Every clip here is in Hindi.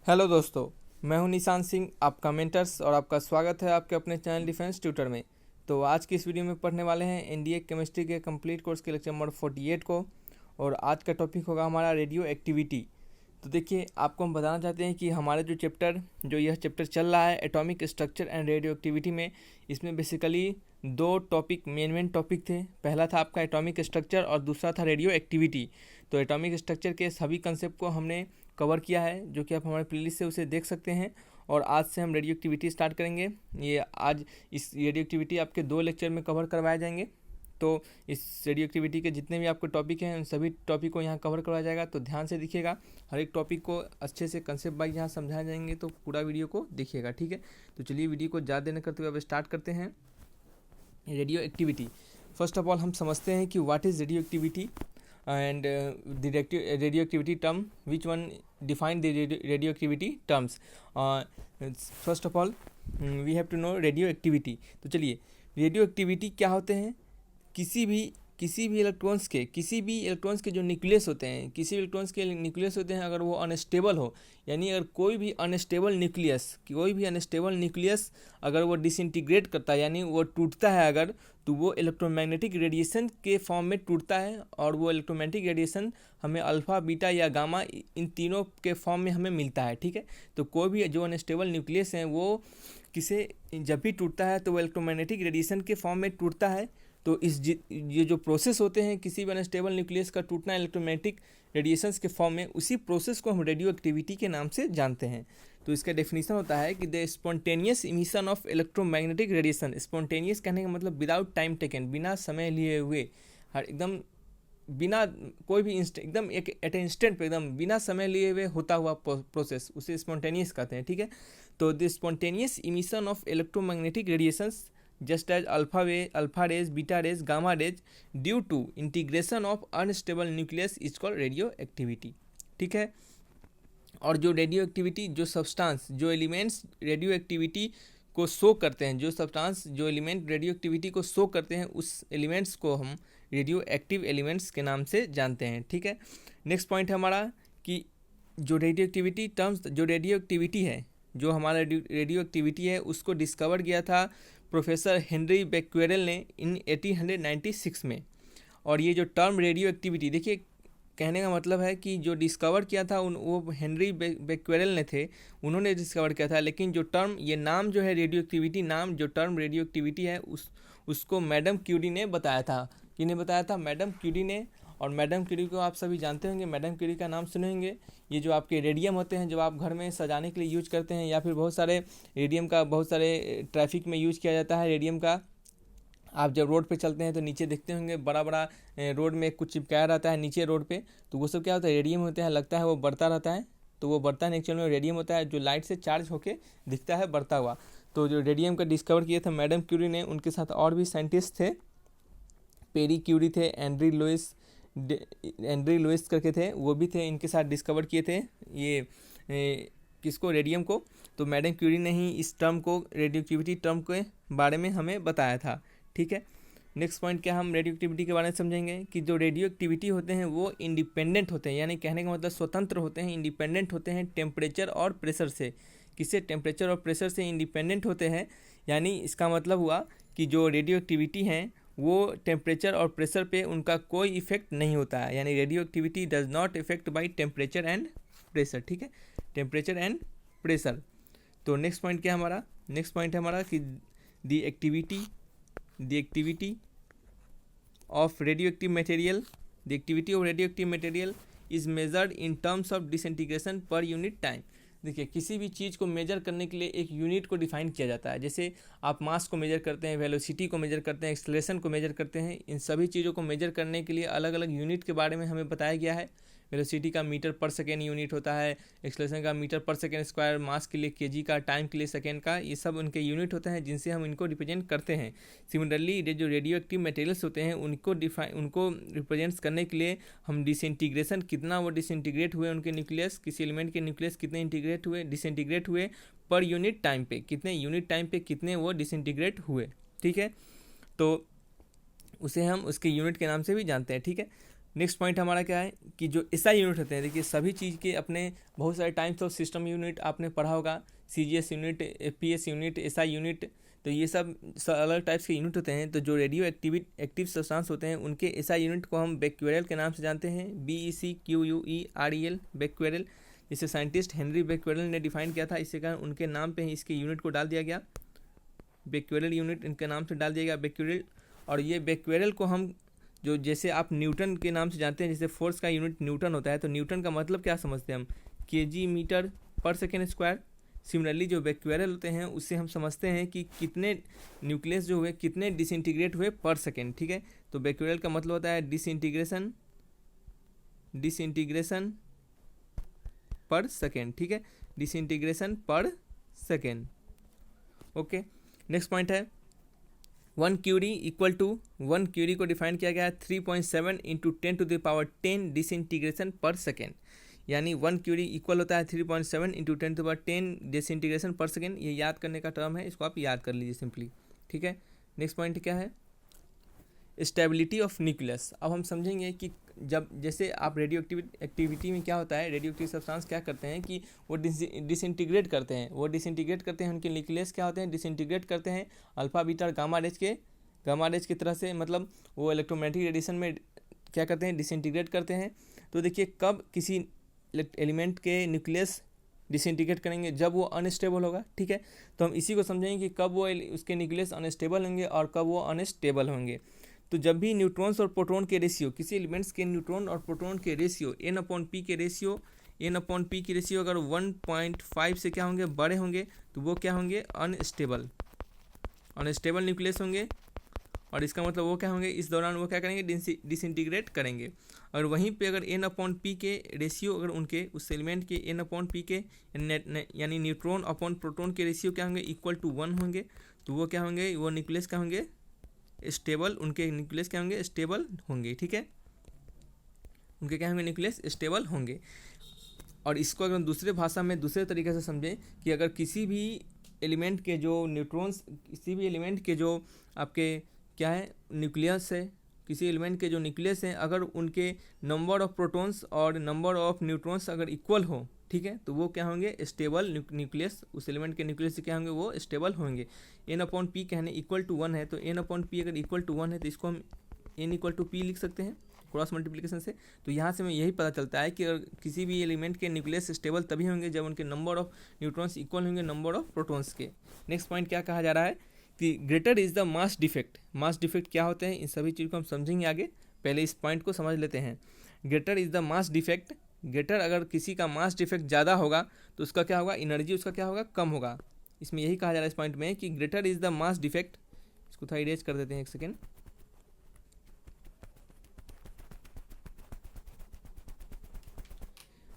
हेलो दोस्तों, मैं हूं निशान सिंह, आपका मेंटर्स, और आपका स्वागत है आपके अपने चैनल डिफेंस ट्यूटर में। तो आज की इस वीडियो में पढ़ने वाले हैं एनडीए केमिस्ट्री के कंप्लीट कोर्स के लेक्चर नंबर 48 को। और आज का टॉपिक होगा हमारा रेडियो एक्टिविटी। तो देखिए, आपको हम बताना चाहते हैं कि हमारे यह चैप्टर चल रहा है atomic structure and radio activity में। इसमें बेसिकली दो टॉपिक मेन टॉपिक थे। पहला था आपका एटॉमिक स्ट्रक्चर और दूसरा था रेडियो एक्टिविटी। तो एटॉमिक स्ट्रक्चर के सभी कंसेप्ट को हमने कवर किया है, जो कि आप हमारे प्लेलिस्ट से उसे देख सकते हैं। और आज से हम रेडियो एक्टिविटी स्टार्ट करेंगे। ये आज इस रेडियो एक्टिविटी आपके 2 लेक्चर में कवर करवाए जाएंगे। तो इस रेडियो एक्टिविटी के जितने भी आपके टॉपिक हैं उन सभी टॉपिक को यहाँ कवर करवाया जाएगा। तो ध्यान से देखिएगा, हर एक टॉपिक को अच्छे से कंसेप्ट वाइज यहाँ समझाए जाएंगे, तो पूरा वीडियो को देखिएगा, ठीक है। तो चलिए वीडियो को ज़्यादा देर करते हुए अब स्टार्ट करते हैं। Radio activity, first of all हम समझते हैं कि what is radio activity and the radioactivity term, which one define the radioactivity terms. First of all, we have to know radioactivity. तो चलिए, रेडियो एक्टिविटी क्या होते हैं। किसी भी इलेक्ट्रॉन्स के जो न्यूक्लियस होते हैं, अगर वो अनस्टेबल हो, यानी अगर कोई भी अनस्टेबल न्यूक्लियस अगर वो डिसइंटीग्रेट करता है, यानी वो टूटता है अगर, तो वो इलेक्ट्रोमैग्नेटिक रेडिएशन के फॉर्म में टूटता है। और वो इलेक्ट्रोमैग्नेटिक रेडिएशन हमें अल्फ़ा, बीटा या गामा, इन तीनों के फॉर्म में हमें मिलता है, ठीक है। तो कोई भी जो अनस्टेबल न्यूक्लियस हैं वो जब भी टूटता है तो वो इलेक्ट्रोमैग्नेटिक रेडिएशन के फॉर्म में टूटता है। तो ये जो प्रोसेस होते हैं किसी भी अनस्टेबल न्यूक्लियस का टूटना इलेक्ट्रोमैग्नेटिक रेडिएशंस के फॉर्म में, उसी प्रोसेस को हम रेडियो एक्टिविटी के नाम से जानते हैं। तो इसका डेफिनेशन होता है कि the spontaneous emission of electromagnetic radiation. Spontaneous कहने का मतलब विदाउट टाइम टेकन, बिना समय लिए हुए, हर एकदम बिना कोई भी एकदम एक एट ए इंस्टेंट पे, एकदम बिना समय लिए हुए होता हुआ प्रोसेस, उसे स्पॉन्टेनियस कहते हैं, ठीक है। तो the spontaneous emission of electromagnetic radiations just as alpha rays, beta rays, gamma rays due to integration of unstable nucleus is called radioactivity, ठीक है। और जो रेडियो एक्टिविटी, जो एलिमेंट्स रेडियो एक्टिविटी को शो करते हैं, जो एलिमेंट रेडियो एक्टिविटी को शो करते हैं, उस एलिमेंट्स को हम रेडियो एक्टिव एलिमेंट्स के नाम से जानते हैं, ठीक है। नेक्स्ट पॉइंट है हमारा कि जो रेडियो एक्टिविटी है उसको डिस्कवर किया था प्रोफेसर हेनरी बेक्वेरेल ने इन 1896 में। और ये जो टर्म रेडियो एक्टिविटी, देखिए कहने का मतलब है कि जो डिस्कवर किया था वो हेनरी बेक्वेरेल ने थे, उन्होंने डिस्कवर किया था। लेकिन जो टर्म जो टर्म रेडियो एक्टिविटी है उसको मैडम क्यूरी ने बताया था। किसने बताया था? मैडम क्यूरी ने। और मैडम क्यूरी को आप सभी जानते होंगे, मैडम क्यूरी का नाम सुने होंगे। ये जो आपके रेडियम होते हैं, जो आप घर में सजाने के लिए यूज करते हैं, या फिर बहुत सारे ट्रैफिक में यूज किया जाता है रेडियम का। आप जब रोड पे चलते हैं तो नीचे देखते होंगे बड़ा रोड में कुछ चिपकाया रहता है नीचे रोड पे, तो वो सब क्या होता है? रेडियम होते हैं। लगता है वो बढ़ता रहता है, तो वो बढ़ता है, एक्चुअल में रेडियम होता है, जो लाइट से चार्ज होके दिखता है बढ़ता हुआ। तो जो रेडियम का डिस्कवर किया था मैडम क्यूरी ने, उनके साथ और भी साइंटिस्ट थे। पेरी क्यूरी थे, एंड्री लुइस करके थे, वो भी थे, इनके साथ डिस्कवर किए थे किसको? रेडियम को। तो मैडम क्यूरी ने ही इस टर्म को, रेडियो एक्टिविटी टर्म के बारे में हमें बताया था, ठीक है। नेक्स्ट पॉइंट क्या हम रेडियो एक्टिविटी के बारे में समझेंगे कि जो रेडियो एक्टिविटी होते हैं वो इंडिपेंडेंट होते हैं, यानी कहने का मतलब स्वतंत्र होते हैं, इंडिपेंडेंट होते हैं टेम्परेचर और प्रेशर से। किससे? टेम्परेचर और प्रेशर से इंडिपेंडेंट होते हैं। यानी इसका मतलब हुआ कि जो रेडियो एक्टिविटी हैं वो टेम्परेचर और प्रेशर पे उनका कोई इफेक्ट नहीं होता है। यानी radio activity does not effect by temperature and pressure, ठीक है, टेम्परेचर एंड प्रेशर। तो नेक्स्ट पॉइंट क्या हमारा? नेक्स्ट पॉइंट है हमारा कि the activity of radio active material is measured in terms of disintegration per unit time. देखिए, किसी भी चीज़ को मेजर करने के लिए एक यूनिट को डिफाइन किया जाता है। जैसे आप मास को मेजर करते हैं, वेलोसिटी को मेजर करते हैं, एक्सेलरेशन को मेजर करते हैं। इन सभी चीज़ों को मेजर करने के लिए अलग अलग यूनिट के बारे में हमें बताया गया है। वेलोसिटी का मीटर पर सेकेंड यूनिट होता है, एक्सेलरेशन का मीटर पर सेकेंड स्क्वायर, मास के लिए केजी का, टाइम के लिए सेकेंड का, ये सब उनके यूनिट होते हैं जिनसे हम इनको रिप्रेजेंट करते हैं। सिमिलरली जो रेडियो एक्टिव मटेरियल्स होते हैं उनको रिप्रेजेंट्स करने के लिए हम डिसइंटीग्रेशन, कितना वो डिसइंटीग्रेट हुए उनके न्यूक्लियस, किसी एलिमेंट के न्यूक्लियस कितने डिसइंटीग्रेट हुए पर यूनिट टाइम पे, कितने यूनिट टाइम पे कितने वो डिसइंटीग्रेट हुए, ठीक है। तो उसे हम उसके यूनिट के नाम से भी जानते हैं, ठीक है। नेक्स्ट पॉइंट हमारा क्या है कि जो एसआई यूनिट होते हैं, देखिए सभी चीज़ के अपने बहुत सारे टाइप्स ऑफ सिस्टम यूनिट आपने पढ़ा होगा, CGS unit, FPS unit, SI unit, तो ये सब अलग टाइप्स के यूनिट होते हैं। तो जो रेडियो एक्टिव सब्सटेंस होते हैं उनके एसआई यूनिट को हम बेक्वेरेल के नाम से जानते हैं, BECQUEREL, बेक्वेरेल, जिसे साइंटिस्ट हेनरी बेक्वेरेल ने डिफाइन किया था। इसके कारण उनके नाम पे ही इसके यूनिट को डाल दिया गया, बेक्वेरेल यूनिट इनके नाम से डाल दिया गया, बेक्वेरेल। और ये बेक्वेरेल को हम जो जैसे आप न्यूटन के नाम से जानते हैं, जैसे फोर्स का यूनिट न्यूटन होता है, तो न्यूटन का मतलब क्या समझते हैं हम, केजी मीटर पर सेकेंड स्क्वायर। सिमिलरली जो बेक्वेरेल होते हैं उससे हम समझते हैं कि कितने न्यूक्लियस जो हुए कितने डिसइंटीग्रेट हुए पर सेकेंड, ठीक है। तो बेक्वेरेल का मतलब होता है डिसइंटीग्रेशन पर सेकेंड, ठीक है, डिसइंटीग्रेशन पर सेकेंड। ओके, नेक्स्ट पॉइंट है 1 क्यूरी इक्वल टू, 1 क्यूरी को डिफाइन किया गया है 3.7 इंटू 10⁻10 डिसइंटीग्रेशन पर सेकेंड, यानी 1 क्यूरी इक्वल होता है 3.7 इंटू 10⁻10 डिसइंटीग्रेशन पर सेकेंड। ये याद करने का टर्म है, इसको आप याद कर लीजिए सिंपली, ठीक है। नेक्स्ट पॉइंट क्या है, स्टेबिलिटी ऑफ न्यूक्लियस। अब हम समझेंगे कि जब जैसे आप रेडियो एक्टिविटी में क्या होता है, रेडियो एक्टिव सब्सटेंस क्या करते हैं कि वो डिसइंटीग्रेट करते हैं, उनके न्यूक्लियस क्या होते हैं, डिसइंटीग्रेट करते हैं अल्फा बीटा और गामा रेज की तरह से, मतलब वो इलेक्ट्रोमैग्नेटिक रेडिएशन में क्या करते हैं, डिसइंटीग्रेट करते हैं। तो देखिए कब किसी एलिमेंट के न्यूक्लियस डिसइंटीग्रेट करेंगे, जब वो अनस्टेबल होगा, ठीक है। तो हम इसी को समझेंगे कि कब वो उसके न्यूक्लियस अनस्टेबल होंगे और कब वो अनस्टेबल होंगे। तो जब भी न्यूट्रॉन्स और प्रोटॉन के रेशियो, किसी एलिमेंट्स के न्यूट्रॉन और प्रोटॉन के रेशियो n/p की रेशियो अगर 1.5 से क्या होंगे, बड़े होंगे, तो वो क्या होंगे, अनस्टेबल न्यूक्लियस होंगे। और इसका मतलब वो क्या होंगे, इस दौरान वो क्या करेंगे, डिसइंटीग्रेट करेंगे। और वहीं पे अगर n/p के रेशियो अगर उनके उस एलिमेंट के n/p के यानी न्यूट्रॉन अपॉन प्रोटॉन के रेशियो क्या होंगे, इक्वल टू 1 होंगे, तो वो क्या होंगे, वो न्यूक्लियस क्या होंगे, स्टेबल, उनके न्यूक्लियस क्या होंगे, स्टेबल होंगे, ठीक है, उनके क्या होंगे, न्यूक्लियस स्टेबल होंगे। और इसको अगर दूसरे भाषा में दूसरे तरीके से समझें कि अगर किसी भी एलिमेंट के जो न्यूट्रॉन्स, किसी भी एलिमेंट के जो आपके क्या है न्यूक्लियस है, किसी एलिमेंट के जो न्यूक्लियस हैं, अगर उनके नंबर ऑफ प्रोटॉन्स और नंबर ऑफ न्यूट्रॉन्स अगर इक्वल हो, ठीक है, तो वो क्या होंगे, स्टेबल न्यूक्लियस, उस एलिमेंट के न्यूक्लियस से क्या होंगे, वो स्टेबल होंगे। n/p कहने इक्वल टू 1 है, तो n/p अगर इक्वल टू 1 है तो इसको हम n=p लिख सकते हैं क्रॉस मल्टीप्लिकेशन से। तो यहाँ से हमें यही पता चलता है कि अगर किसी भी एलिमेंट के न्यूक्लियस स्टेबल तभी होंगे जब उनके नंबर ऑफ न्यूट्रॉन्स इक्वल होंगे नंबर ऑफ प्रोटॉन्स के। नेक्स्ट पॉइंट क्या कहा जा रहा है कि greater is the mass defect क्या होते हैं, इन सभी चीज़ को हम समझेंगे आगे, पहले इस पॉइंट को समझ लेते हैं। Greater is the mass defect, greater अगर किसी का मास डिफेक्ट ज़्यादा होगा तो उसका क्या होगा, एनर्जी उसका क्या होगा, कम होगा। इसमें यही कहा जा रहा है इस पॉइंट में कि greater is the mass defect, इसको थोड़ा इरेज कर देते हैं एक second.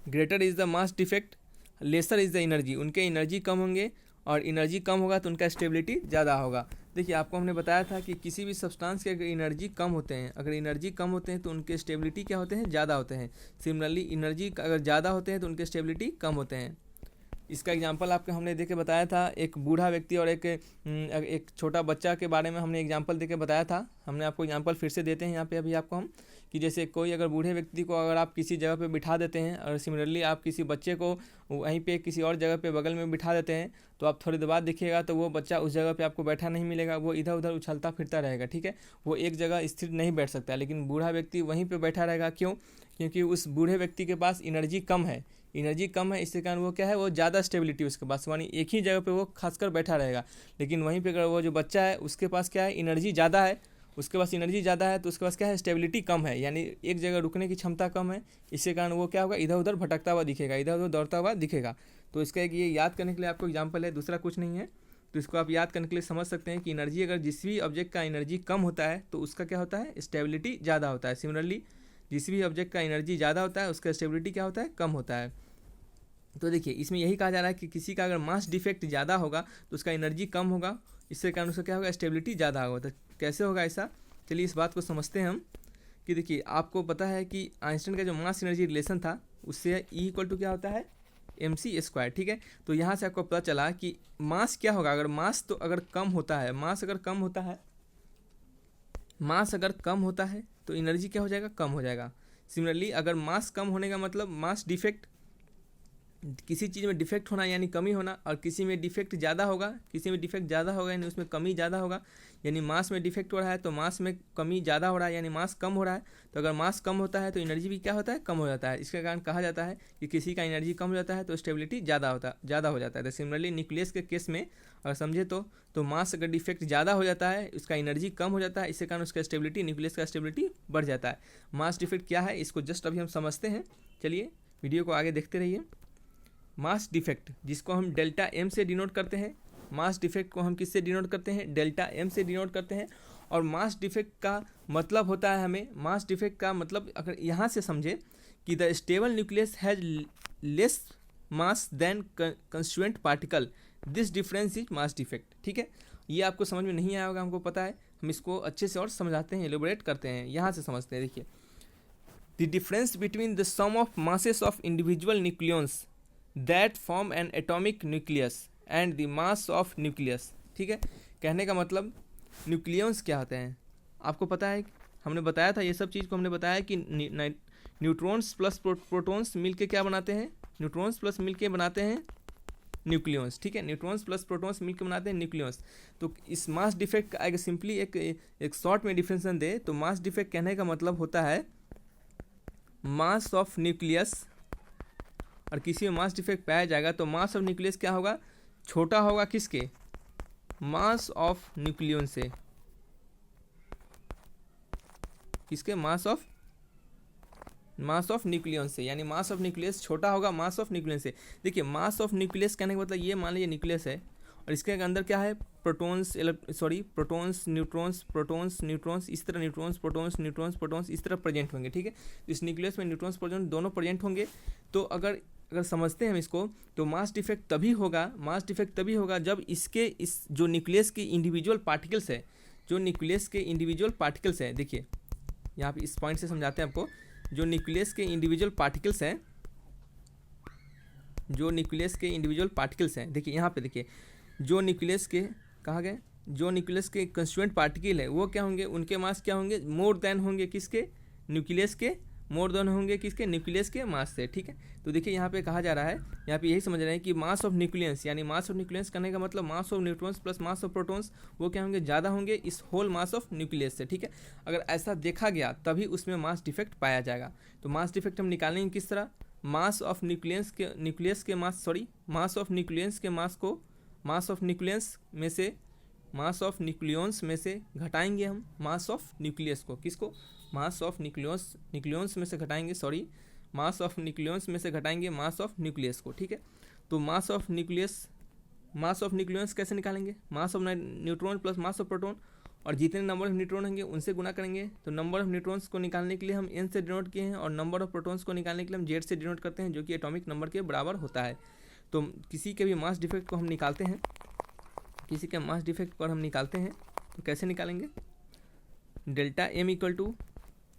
Greater is the mass defect, lesser is the energy, उनके एनर्जी कम होंगे और एनर्जी कम होगा तो उनका स्टेबिलिटी ज़्यादा होगा। देखिए आपको हमने बताया था कि किसी भी सब्सटेंस के अगर एनर्जी कम होते हैं तो उनके स्टेबिलिटी क्या होते हैं, ज़्यादा होते हैं। सिमिलरली एनर्जी अगर ज़्यादा होते हैं तो उनके स्टेबिलिटी कम होते हैं। इसका एग्जांपल आपको हमने देके बताया था, एक बूढ़ा व्यक्ति और एक छोटा बच्चा के बारे में हमने एग्जांपल देके बताया था। हमने आपको एग्जांपल फिर से देते हैं यहाँ पे अभी आपको हम, कि जैसे कोई अगर बूढ़े व्यक्ति को अगर आप किसी जगह पे बिठा देते हैं और सिमिलरली आप किसी बच्चे को वहीं पे किसी और जगह पे बगल में बिठा देते हैं, तो आप थोड़ी देर बाद देखिएगा तो वो बच्चा उस जगह पे आपको बैठा नहीं मिलेगा, वो इधर उधर उछलता फिरता रहेगा, ठीक है, वो एक जगह स्थिर नहीं बैठ सकता। लेकिन बूढ़ा व्यक्ति वहीं पर बैठा रहेगा, क्यों, क्योंकि उस बूढ़े व्यक्ति के पास एनर्जी कम है, इसके कारण वो क्या है, वो ज़्यादा स्टेबिलिटी उसके पास, यानी एक ही जगह पे वो खासकर बैठा रहेगा। लेकिन वहीं पे अगर वो जो बच्चा है उसके पास क्या है, एनर्जी ज़्यादा है, तो उसके पास क्या है, स्टेबिलिटी कम है, यानी एक जगह रुकने की क्षमता कम है। इसके कारण वो क्या होगा, इधर उधर भटकता हुआ दिखेगा, इधर उधर दौड़ता हुआ दिखेगा। तो इसका एक ये याद करने के लिए आपको एग्जाम्पल है, दूसरा कुछ नहीं है। तो इसको आप याद करने के लिए समझ सकते हैं कि एनर्जी अगर जिस भी ऑब्जेक्ट का एनर्जी कम होता है तो उसका क्या होता है, स्टेबिलिटी ज़्यादा होता है। सिमिलरली जिस भी ऑब्जेक्ट का एनर्जी ज़्यादा होता है उसका स्टेबिलिटी क्या होता है, कम होता है। तो देखिए इसमें यही कहा जा रहा है कि किसी का अगर मास डिफेक्ट ज़्यादा होगा तो उसका एनर्जी कम होगा, इससे कारण उसका क्या होगा, स्टेबिलिटी ज़्यादा होगा। तो कैसे होगा ऐसा, चलिए इस बात को समझते हैं हम। कि देखिए आपको पता है कि आइंस्टाइन का जो मास एनर्जी रिलेशन था उससे E= क्या होता है, mc², ठीक है। तो यहाँ से आपको पता चला कि मास क्या होगा, अगर मास अगर कम होता है, मास अगर कम होता है तो एनर्जी क्या हो जाएगा, कम हो जाएगा। सिमिलरली अगर मास कम होने का मतलब मास डिफेक्ट, किसी चीज़ में डिफेक्ट होना यानी कमी होना, और किसी में डिफेक्ट ज़्यादा होगा, किसी में डिफेक्ट ज़्यादा होगा यानी उसमें कमी ज़्यादा होगा। यानी मास में डिफेक्ट हो रहा है तो मास में कमी ज़्यादा हो रहा है यानी मास कम हो रहा है। तो अगर मास कम होता है तो एनर्जी भी क्या होता है, कम हो जाता है। इसके कारण कहा जाता है कि किसी का एनर्जी कम हो जाता है तो स्टेबिलिटी ज़्यादा हो जाता है। तो सिमिलरली न्यूक्लियस के केस में अगर समझे तो मास अगर डिफेक्ट ज़्यादा हो जाता है, उसका एनर्जी कम हो जाता है, इसके कारण उसका स्टेबिलिटी, न्यूक्लियस का स्टेबिलिटी बढ़ जाता है। मास डिफेक्ट क्या है इसको जस्ट अभी हम समझते हैं। चलिए वीडियो को आगे देखते रहिए। मास डिफेक्ट जिसको हम डेल्टा एम से डिनोट करते हैं, मास डिफेक्ट को हम किससे डिनोट करते हैं, डेल्टा एम से डिनोट करते हैं। और मास डिफेक्ट का मतलब होता है, हमें मास डिफेक्ट का मतलब अगर यहाँ से समझे कि the stable nucleus has less mass than constituent particle, this difference is mass defect. ठीक है, ये आपको समझ में नहीं आया होगा, हमको पता है, हम इसको अच्छे से और समझाते हैं, एलिबोरेट करते हैं। यहाँ से समझते हैं, देखिए the difference between the sum of masses of individual nucleons that form an atomic nucleus and the mass of nucleus. ठीक है, कहने का मतलब न्यूक्लियंस क्या होते हैं आपको पता है, हमने बताया था ये सब चीज़ को, हमने बताया कि न्यूट्रॉन्स प्लस प्रोटॉन्स मिलके क्या बनाते हैं, न्यूट्रॉन्स प्लस मिलके बनाते हैं न्यूक्लियंस। ठीक है, न्यूट्रॉन्स प्लस प्रोटॉन्स मिलके बनाते हैं न्यूक्लियंस। तो इस मास डिफेक्ट का अगर सिंपली एक शॉर्ट में डिफिनेशन दे तो मास डिफेक्ट कहने का मतलब होता है मास ऑफ न्यूक्लियस, और किसी में मास डिफेक्ट पाया जाएगा तो मास ऑफ न्यूक्लियस क्या होगा, छोटा होगा किसके, मास ऑफ न्यूक्लियन से, किसके, मास ऑफ न्यूक्लियन से, यानी मास ऑफ न्यूक्लियस छोटा होगा मास ऑफ न्यूक्लियन से। देखिए मास ऑफ न्यूक्लियस कहने का मतलब ये मान लीजिए न्यूक्लियस है और इसके अंदर क्या है, प्रोटॉन्स न्यूट्रॉन्स, इस तरह न्यूट्रॉन्स प्रोटॉन्स इस तरह प्रेजेंट होंगे। ठीक है, इस न्यूक्लियस में न्यूट्रॉन्स प्रोटॉन दोनों प्रेजेंट होंगे। तो अगर समझते हैं हम इसको तो मास डिफेक्ट तभी होगा जब इस जो न्यूक्लियस के इंडिविजुअल पार्टिकल्स है, देखिए यहाँ पे इस पॉइंट से समझाते हैं आपको, जो न्यूक्लियस के इंडिविजुअल पार्टिकल्स हैं, देखिए यहाँ पे देखिए, जो न्यूक्लियस के कहा गया, जो न्यूक्लियस के कंस्टिट्यूएंट पार्टिकल है वो क्या होंगे, उनके मास क्या होंगे, मोर देन होंगे किसके, न्यूक्लियस के मास से। ठीक है, तो देखिए यहाँ पे कहा जा रहा है, यहाँ पे यही समझ रहे हैं कि मास ऑफ न्यूक्लियस, यानी मास ऑफ न्यूक्लियस करने का मतलब मास of neutrons plus mass of protons वो क्या होंगे, ज़्यादा होंगे इस होल मास ऑफ न्यूक्लियस से। ठीक है, अगर ऐसा देखा गया तभी उसमें मास डिफेक्ट पाया जाएगा। तो मास डिफेक्ट हम निकालेंगे किस तरह, मास ऑफ न्यूक्लियस के मास को मास ऑफ न्यूक्लियंस में से घटाएंगे हम मास ऑफ न्यूक्लियस को, किसको, मास ऑफ न्यूक्लियंस में से घटाएंगे, मास ऑफ न्यूक्लियंस में से घटाएंगे मास ऑफ न्यूक्लियस को। ठीक है, तो मास ऑफ न्यूक्लियंस कैसे निकालेंगे, मास of neutron plus mass of proton, और जितने नंबर ऑफ न्यूट्रॉन होंगे उनसे गुना करेंगे। तो नंबर ऑफ न्यूट्रॉन्स को निकालने के लिए हम n से डिनोट किए हैं और नंबर ऑफ प्रोटॉन्स को निकालने के लिए हम z से डिनोट करते हैं, जो कि एटॉमिक नंबर के बराबर होता है। तो किसी के भी मास डिफेक्ट को हम निकालते हैं, तो कैसे निकालेंगे, delta M equal to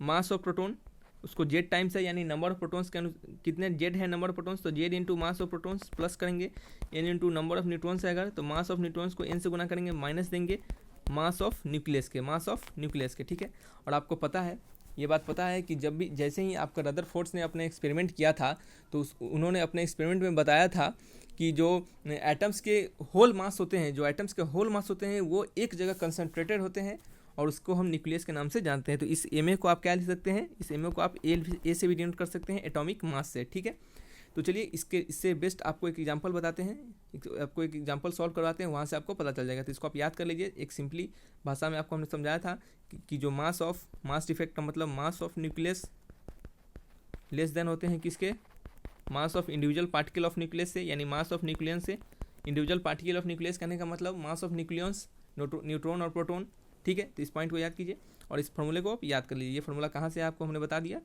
mass of proton, उसको जेड टाइम्स है, यानी नंबर ऑफ प्रोटॉन्स के कितने जेड है नंबर ऑफ प्रोटॉन्स, तो Z into mass of protons plus करेंगे N into number of neutrons है, अगर तो मास ऑफ न्यूट्रॉन्स को एन से गुना करेंगे, माइनस देंगे मास ऑफ न्यूक्लियस के। ठीक है, और आपको पता है, ये बात पता है कि जब भी जैसे ही आपका रदरफोर्ड ने अपने एक्सपेरिमेंट किया था तो उन्होंने अपने एक्सपेरिमेंट में बताया था कि जो एटम्स के होल मास होते हैं वो एक जगह कंसंट्रेटेड होते हैं और उसको हम न्यूक्लियस के नाम से जानते हैं। तो इस एम ए को आप क्या लिख सकते हैं, इस एम ए को आप ए से भी डिनोट कर सकते हैं, एटॉमिक मास से। ठीक है, तो चलिए इससे बेस्ट आपको एक एग्जांपल बताते हैं, आपको एक एग्जांपल सॉल्व करवाते हैं, वहाँ से आपको पता चल जाएगा। तो इसको आप याद कर लीजिए, एक सिंपली भाषा में आपको हमने समझाया था कि जो मास डिफेक्ट का मतलब मास ऑफ न्यूक्लियस लेस देन होते हैं किसके, mass of individual particle of nucleus से, यानी मास ऑफ न्यूक्लियन से इंडिविजुअल पार्टिकल ऑफ न्यूक्लियस कहने का मतलब मास ऑफ न्यूक्लियंस, न्यूट्रॉन और प्रोटॉन। ठीक है, तो इस पॉइंट को याद कीजिए और इस फॉर्मूले को आप याद कर लीजिए। ये फॉर्मूला कहाँ से आपको हमने बता दिया।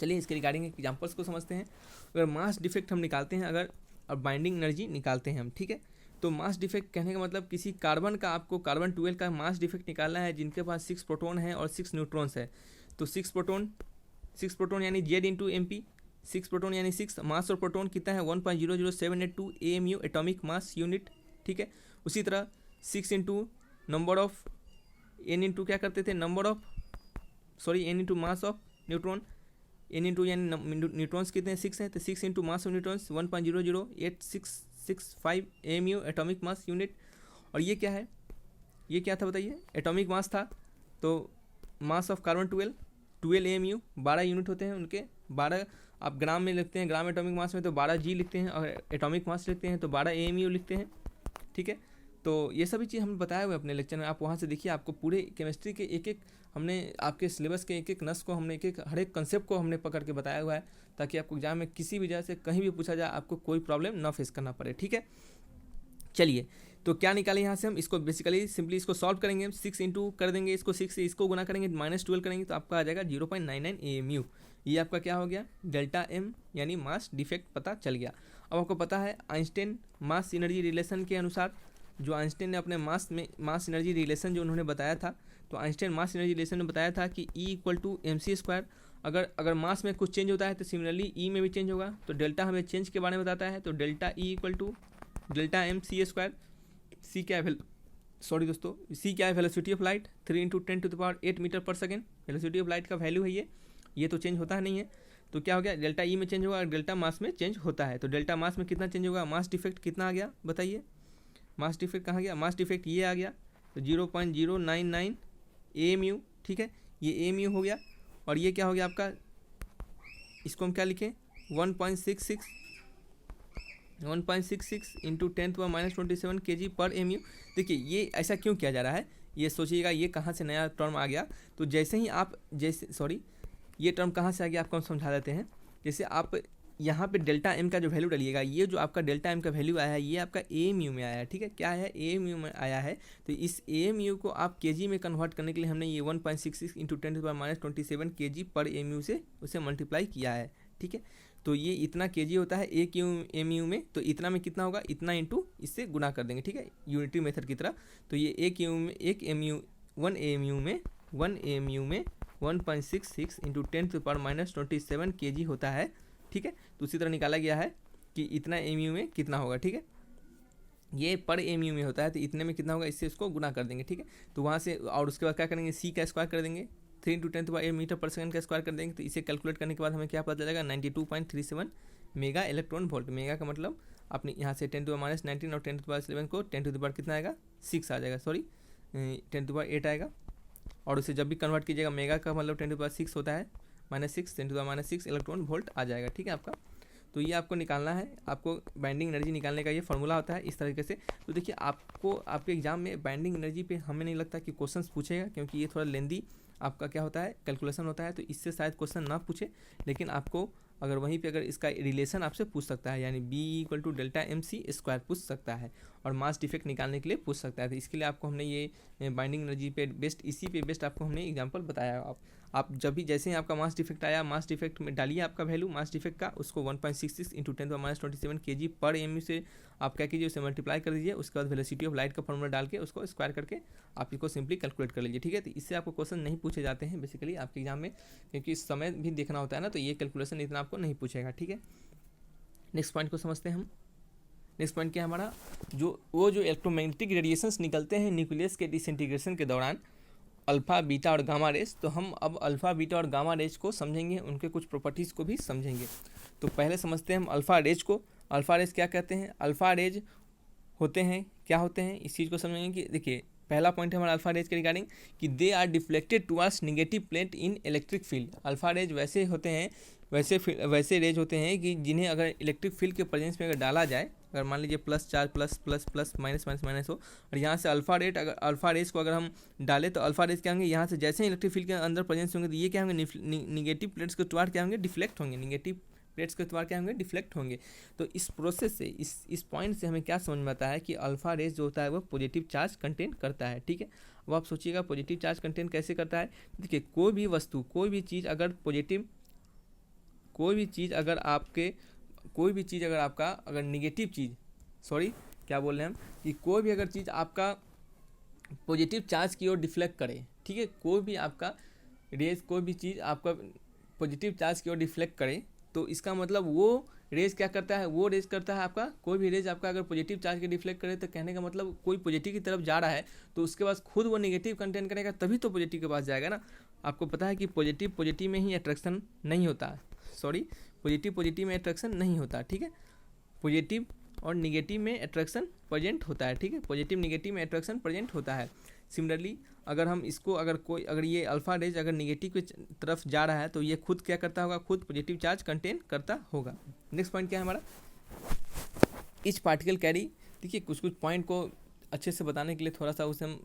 चलिए इसके रिगार्डिंग एग्जांपल्स को समझते हैं। अगर मास डिफेक्ट हम निकालते हैं, अगर और बाइंडिंग एनर्जी निकालते हैं हम, ठीक है, तो मास डिफेक्ट कहने का मतलब किसी कार्बन का, आपको कार्बन 12 का मास डिफेक्ट निकालना है जिनके पास 6 प्रोटॉन है और 6 न्यूट्रॉन्स है। तो 6 प्रोटॉन यानी Z into m p, 6 proton यानी 6, मास और प्रोटॉन कितना है 1.00782 AMU एटॉमिक मास यूनिट। ठीक है, उसी तरह 6 into number of n into क्या करते थे, n into mass of neutron, n into यानी न्यूट्रॉन्स कितने 6 हैं, तो 6 into mass of neutrons 1.00865 AMU atomic mass unit. और ये क्या है, ये क्या था बताइए, एटॉमिक मास था। तो mass of carbon 12 AMU, 12 unit होते हैं उनके, 12 आप ग्राम में लिखते हैं, ग्राम एटॉमिक मास में तो 12 G लिखते हैं, और एटॉमिक मास लिखते हैं तो 12 AMU लिखते हैं, ठीक है। तो ये सभी चीज़ हमने बताया हुआ अपने लेक्चर में, आप वहाँ से देखिए, आपको पूरे केमिस्ट्री के एक एक हमने आपके सिलेबस के एक एक नस को हमने एक हर एक कंसेप्ट को हमने पकड़ के बताया हुआ है, ताकि आपको एग्जाम में किसी भी वजह से कहीं भी पूछा जाए आपको कोई प्रॉब्लम ना फेस करना पड़े, ठीक है। चलिए, तो क्या निकालें यहाँ से हम, इसको बेसिकली सिंपली इसको सॉल्व करेंगे, 6 इंटू कर देंगे इसको, 6 से इसको गुना करेंगे, -12 करेंगे तो आपका आ जाएगा 0.99 AMU। ये आपका क्या हो गया, डेल्टा M यानी मास डिफेक्ट पता चल गया। अब आपको पता है आइंस्टाइन मास एनर्जी रिलेशन के अनुसार, जो आइंस्टाइन ने अपने मास एनर्जी रिलेशन जो उन्होंने बताया था, तो आइंस्टाइन मास एनर्जी रिलेशन में बताया था कि E = mc²। अगर मास में कुछ चेंज होता है तो सिमिलरली E में भी चेंज होगा। तो डेल्टा हमें चेंज के बारे में बताता है, तो delta E = delta mc²। C क्या है, सॉरी दोस्तों, C क्या है, वेलोसिटी ऑफ लाइट 3 × 10⁸ मीटर पर सेकेंड वेलोसिटी ऑफ लाइट का वैल्यू है ये तो चेंज होता है नहीं है। तो क्या हो गया, डेल्टा E में चेंज होगा, डेल्टा मास में चेंज होता है। तो डेल्टा मास में कितना चेंज होगा, मास डिफेक्ट कितना आ गया बताइए, मास डिफेक्ट कहाँ गया, मास डिफेक्ट ये आ गया, तो 0.099 AMU, ठीक है, ये AMU हो गया। और ये क्या हो गया आपका, इसको हम क्या लिखें, 1.66 इंटू 10⁻⁻27 kg पर AMU। देखिए ये ऐसा क्यों किया जा रहा है, ये सोचिएगा, ये कहाँ से नया टर्म आ गया। तो जैसे ही आप ये टर्म कहाँ से आ गया आपको हम समझा देते हैं। जैसे आप यहाँ पे डेल्टा M का जो वैल्यू डालिएगा, ये जो आपका डेल्टा M का वैल्यू आया है ये आपका AMU में आया है, ठीक है, क्या है, AMU में आया है। तो इस AMU को आप kg में कन्वर्ट करने के लिए हमने ये 1.66 इंटू 10⁻⁻27 kg पर AMU से उसे मल्टीप्लाई किया है, ठीक है। तो ये इतना kg होता है एक AMU में, तो इतना में कितना होगा, इतना इंटू इससे गुना कर देंगे, ठीक है, यूनिटरी मेथड की तरह। तो ये एक AMU में 1.66 इंटू 10⁻⁻27 kg होता है, ठीक है। तो उसी तरह निकाला गया है कि इतना AMU में कितना होगा, ठीक है, ये पर AMU में होता है, तो इतने में कितना होगा, इससे उसको गुना कर देंगे, ठीक है। तो वहाँ से और उसके बाद क्या करेंगे, C का स्क्वायर कर देंगे, 3 × 10⁻8 मीटर पर सेकंड का स्क्वायर कर देंगे। तो इसे कैलकुलेट करने के बाद हमें क्या पता चलेगा, 92.37 मेगा इलेक्ट्रॉन वोल्ट। मेगा का मतलब अपने यहाँ से 10⁻19 और 10⁻11 को 10⁻ कितना आएगा, 6 आ जाएगा, सॉरी 10⁻8 आएगा। और उसे जब भी कन्वर्ट कीजिएगा, मेगा का मतलब 10⁻6 होता है, -6 10⁻6 इलेक्ट्रॉन वोल्ट आ जाएगा, ठीक है आपका। तो ये आपको निकालना है, आपको बाइंडिंग एनर्जी निकालने का ये फॉर्मूला होता है इस तरीके से। तो देखिए आपको आपके एग्जाम में बाइंडिंग एनर्जी पे हमें नहीं लगता कि क्वेश्चंस पूछेगा, क्योंकि ये थोड़ा लेंदी आपका क्या होता है, कैलकुलेशन होता है, तो इससे शायद क्वेश्चन ना पूछे। लेकिन आपको अगर वहीं पे अगर इसका रिलेशन आपसे पूछ सकता है, यानी B = डेल्टा mc² पूछ सकता है, और मास डिफेक्ट निकालने के लिए पूछ सकता है। तो इसके लिए आपको हमने ये बाइंडिंग एनर्जी पे बेस्ट, इसी पे बेस्ट आपको हमने एग्जांपल बताया। आप जब भी जैसे ही आपका मास डिफेक्ट आया, मास डिफेक्ट में डालिए आपका वैल्यू मास डिफेक्ट का, उसको 1.66 इंटू 10⁻27 kg पर AMU से आप क्या कीजिए, उसे मल्टीप्लाई कर दीजिए। उसके बाद वेलोसिटी ऑफ लाइट का फॉर्मूला डाल के उसको स्क्वायर करके आप इसको सिंपली कैलकुलेट कर लीजिए, ठीक है। तो इससे आपको क्वेश्चन नहीं पूछे जाते हैं बेसिकली आपके एग्जाम में, क्योंकि इस समय भी देखना होता है ना, तो ये कैलकुलेशन इतना आपको नहीं पूछेगा, ठीक है। नेक्स्ट पॉइंट को समझते हैं हम। नेक्स्ट पॉइंट क्या है हमारा, जो इलेक्ट्रोमैग्नेटिक रेडिएशंस निकलते हैं न्यूक्लियस के डिसइंटीग्रेशन के दौरान, अल्फ़ा बीटा और गामा रेज। तो हम अब अल्फ़ा बीटा और गामा रेज को समझेंगे, उनके कुछ प्रॉपर्टीज़ को भी समझेंगे। तो पहले समझते हैं हम अल्फ़ा रेज को। अल्फ़ा रेज क्या कहते हैं, अल्फ़ा रेज होते हैं, क्या होते हैं, इस चीज़ को समझेंगे कि देखिए पहला पॉइंट है हमारा अल्फ़ा रेज के रिगार्डिंग कि they are deflected towards negative plate in electric field. Alpha rays वैसे होते हैं, वैसे रेज होते हैं कि जिन्हें अगर इलेक्ट्रिक फील्ड के प्रेजेंस में अगर डाला जाए, अगर मान लीजिए plus charge plus plus plus minus minus minus हो, और यहाँ से अल्फ़ा रेज को अगर हम डालें तो अल्फ़ा रेज क्या होंगे, यहाँ से जैसे ही इलेक्ट्रिक फील्ड के अंदर प्रेजेंस होंगे तो ये क्या होंगे, निगेटिव प्लेट्स के टुवर्ड क्या होंगे, डिफ्लेक्ट होंगे, निगेटिव प्लेट्स के टुवर्ड क्या होंगे, डिफ्लेक्ट होंगे। तो इस प्रोसेस से इस पॉइंट से हमें क्या समझ में आता है कि अल्फ़ा रेज जो होता है वो पॉजिटिव चार्ज कंटेन करता है, ठीक है। अब आप सोचिएगा पॉजिटिव चार्ज कंटेन कैसे करता है। देखिए कोई भी वस्तु, कोई भी चीज़ अगर आपका अगर निगेटिव चीज़, सॉरी क्या बोल रहे हैं हम, कि कोई भी अगर चीज़ आपका पॉजिटिव चार्ज की ओर डिफ्लेक्ट करे, ठीक है, कोई भी आपका रेज, कोई भी चीज़ आपका पॉजिटिव चार्ज की ओर डिफ्लेक्ट करे, तो इसका मतलब वो रेज क्या करता है, वो रेज करता है आपका, कोई भी रेज आपका अगर पॉजिटिव चार्ज के डिफ्लेक्ट करे तो कहने का मतलब कोई पॉजिटिव की तरफ जा रहा है, तो उसके पास खुद वो नेगेटिव कंटेंट करेगा तभी तो पॉजिटिव के पास जाएगा ना। आपको पता है कि पॉजिटिव पॉजिटिव में ही अट्रैक्शन नहीं होता, सॉरी पॉजिटिव पॉजिटिव में अट्रैक्शन नहीं होता, ठीक है, पॉजिटिव और निगेटिव में अट्रैक्शन प्रेजेंट होता है, ठीक है, पॉजिटिव निगेटिव में अट्रैक्शन प्रेजेंट होता है। सिमिलरली अगर हम इसको अगर ये अल्फा रेज अगर निगेटिव की तरफ जा रहा है तो ये खुद क्या करता होगा, खुद पॉजिटिव चार्ज कंटेन करता होगा। नेक्स्ट पॉइंट क्या है हमारा, ईच पार्टिकल कैरी, देखिए कुछ कुछ पॉइंट को अच्छे से बताने के लिए थोड़ा सा उसे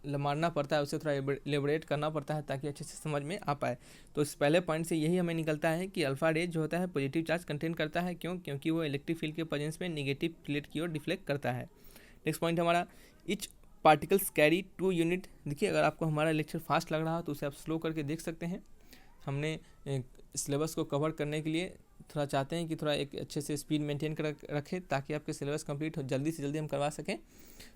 मारना पड़ता है, उसे थोड़ा एलेबोरेट करना पड़ता है ताकि अच्छे से समझ में आ पाए। तो इस पहले पॉइंट से यही हमें निकलता है कि अल्फा रेज जो होता है पॉजिटिव चार्ज कंटेन करता है, क्योंकि वो इलेक्ट्रिक फील्ड के प्रेजेंस में निगेटिव प्लेट की ओर डिफ्लेक्ट करता है। नेक्स्ट पॉइंट हमारा, ईच पार्टिकल्स कैरी 2 यूनिट, देखिए अगर आपको हमारा लेक्चर फास्ट लग रहा हो तो उसे आप स्लो करके देख सकते हैं। हमने सिलेबस को कवर करने के लिए थोड़ा चाहते हैं कि थोड़ा एक अच्छे से स्पीड मेंटेन कर रखें ताकि आपके सिलेबस कंप्लीट हो, जल्दी से जल्दी हम करवा सकें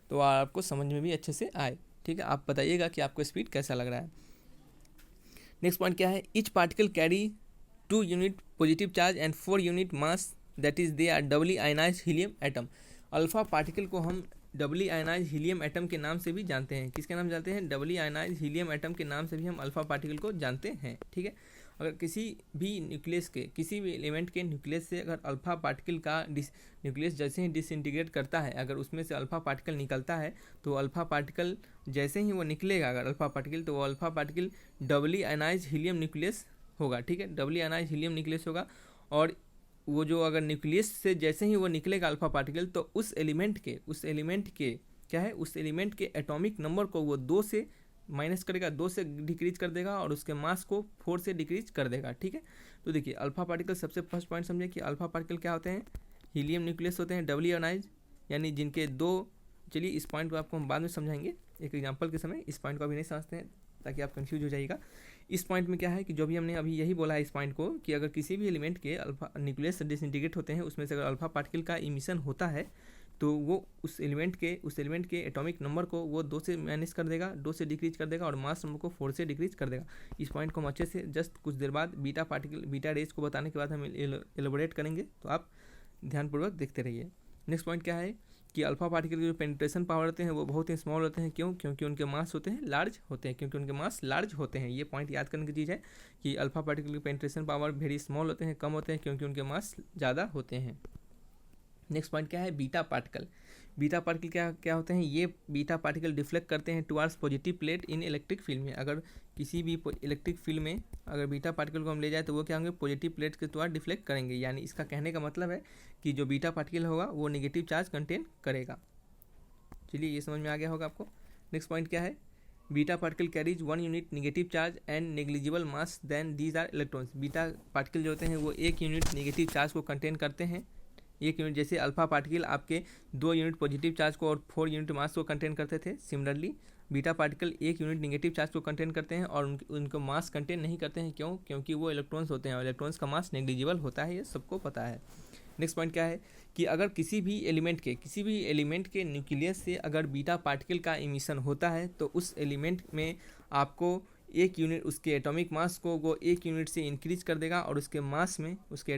तो आपको समझ में भी अच्छे से आए, ठीक है। आप बताइएगा कि आपको स्पीड कैसा लग रहा है। नेक्स्ट पॉइंट क्या है, each particle carry 2 unit positive charge and 4 unit mass, that is they are doubly ionize helium atom. Alpha particle को हम डबली आयनाइज हीलियम एटम के नाम से भी जानते हैं। किसके नाम जानते हैं, डबली आयनाइज हीलियम एटम के नाम से भी हम अल्फा पार्टिकल को जानते हैं, ठीक है। अगर किसी भी न्यूक्लियस के, किसी भी एलिमेंट के न्यूक्लियस से अगर अल्फा पार्टिकल का न्यूक्लियस जैसे ही डिसइंटीग्रेट करता है, अगर उसमें से अल्फा पार्टिकल निकलता है तो अल्फा पार्टिकल जैसे ही वो निकलेगा, अगर अल्फा पार्टिकल, तो वो alpha particle doubly ionize helium nucleus होगा, ठीक है, डबली आयनाइज हीलियम न्यूक्लियस होगा। और वो जो अगर न्यूक्लियस से जैसे ही वो निकलेगा अल्फा पार्टिकल, तो उस एलिमेंट के क्या है, उस एलिमेंट के एटॉमिक नंबर को वो 2 से माइनस करेगा, 2 से डिक्रीज कर देगा और उसके मास को 4 से डिक्रीज कर देगा, ठीक है। तो देखिए अल्फा पार्टिकल, सबसे फर्स्ट पॉइंट समझे कि अल्फा पार्टिकल क्या होते हैं, हीलियम न्यूक्लियस होते हैं डबली आयनाइज, यानी जिनके 2, चलिए इस पॉइंट को आपको हम बाद में समझाएंगे एक एग्जांपल के समय, इस पॉइंट को अभी नहीं समझते हैं ताकि आप कंफ्यूज हो जाइएगा। इस पॉइंट में क्या है कि जो भी हमने अभी यही बोला है इस पॉइंट को, कि अगर किसी भी एलिमेंट के अल्फा न्यूक्लियस डिसइंटीग्रेट होते हैं, उसमें से अगर अल्फा पार्टिकल का इमिशन होता है तो वो उस एलिमेंट के एटॉमिक नंबर को वो 2 से माइनस कर देगा, 2 से डिक्रीज कर देगा और मास नंबर को 4 से डिक्रीज कर देगा। इस पॉइंट को हम अच्छे से जस्ट कुछ देर बाद बीटा रेज को बताने के बाद हम एलोबोरेट करेंगे, तो आप ध्यानपूर्वक देखते रहिए। नेक्स्ट पॉइंट क्या है कि अल्फा पार्टिकल के जो पेनिट्रेशन पावर होते हैं वो बहुत ही स्मॉल होते हैं, क्योंकि उनके मास होते हैं लार्ज होते हैं, ये पॉइंट याद करने की चीज़ है कि अल्फा पार्टिकल के पेनिट्रेशन पावर वेरी स्मॉल होते हैं, कम होते हैं, क्योंकि उनके मास ज़्यादा होते हैं। नेक्स्ट पॉइंट क्या है, बीटा पार्टिकल क्या होते हैं, ये बीटा पार्टिकल डिफ्लेक्ट करते हैं towards positive plate in electric field में। अगर किसी भी इलेक्ट्रिक फील्ड में अगर बीटा पार्टिकल को हम ले जाए तो वो क्या होंगे, पॉजिटिव प्लेट के द्वारा डिफ्लेक्ट करेंगे, यानी इसका कहने का मतलब है कि जो बीटा पार्टिकल होगा वो नेगेटिव चार्ज कंटेन करेगा। चलिए ये समझ में आ गया होगा आपको। नेक्स्ट पॉइंट क्या है, beta particle carries 1 unit negative charge and negligible mass then these are electrons. Beta particle जो होते हैं वो 1 यूनिट नेगेटिव चार्ज को कंटेन करते हैं, 1 यूनिट, जैसे अल्फा पार्टिकल आपके 2 यूनिट पॉजिटिव चार्ज को और 4 यूनिट मास को कंटेन करते थे। Similarly beta particle 1 unit negative charge को कंटेन करते हैं और उनको मास कंटेन नहीं करते हैं, क्योंकि वो इलेक्ट्रॉन्स होते हैं और इलेक्ट्रॉन्स का मास नेग्लिजिबल होता है, ये सबको पता है। नेक्स्ट पॉइंट क्या है कि अगर किसी भी एलिमेंट के न्यूक्लियस से अगर बीटा पार्टिकल का इमिशन होता है तो उस एलिमेंट में आपको 1 यूनिट, उसके एटॉमिक मास को वो 1 यूनिट से इंक्रीज कर देगा और उसके मास में उसके